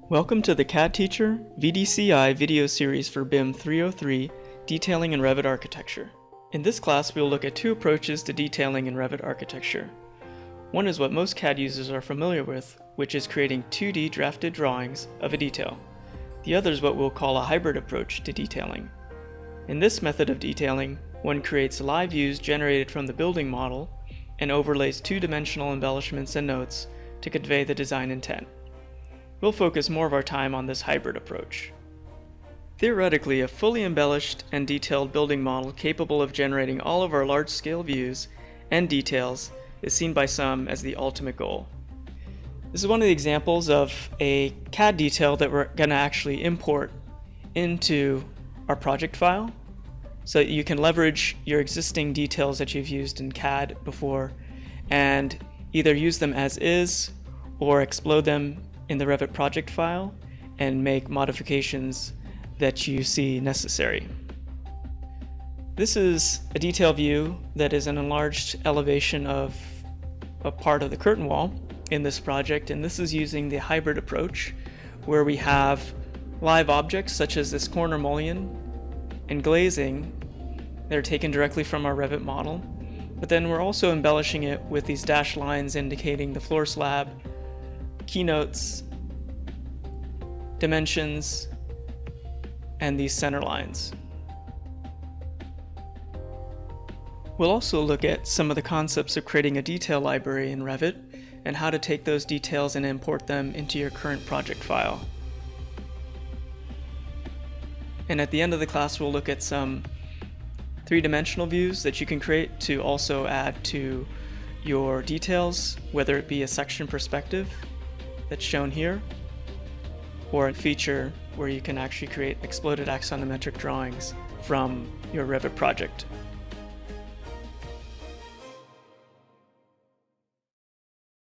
Welcome to the CAD Teacher VDCI video series for BIM303 Detailing in Revit Architecture. In this class, we will look at two approaches to detailing in Revit architecture. One is what most CAD users are familiar with, which is creating 2D drafted drawings of a detail. The other is what we'll call a hybrid approach to detailing. In this method of detailing, one creates live views generated from the building model and overlays two-dimensional embellishments and notes to convey the design intent. We'll focus more of our time on this hybrid approach. Theoretically, a fully embellished and detailed building model capable of generating all of our large-scale views and details is seen by some as the ultimate goal. This is one of the examples of a CAD detail that we're going to actually import into our project file so that you can leverage your existing details that you've used in CAD before and either use them as is or explode them in the Revit project file and make modifications that you see necessary. This is a detail view that is an enlarged elevation of a part of the curtain wall in this project, and this is using the hybrid approach where we have live objects such as this corner mullion and glazing that are taken directly from our Revit model, but then we're also embellishing it with these dashed lines indicating the floor slab, keynotes, dimensions, and these center lines. We'll also look at some of the concepts of creating a detail library in Revit and how to take those details and import them into your current project file. And at the end of the class, we'll look at some three-dimensional views that you can create to also add to your details, whether it be a section perspective that's shown here, or a feature where you can actually create exploded axonometric drawings from your Revit project.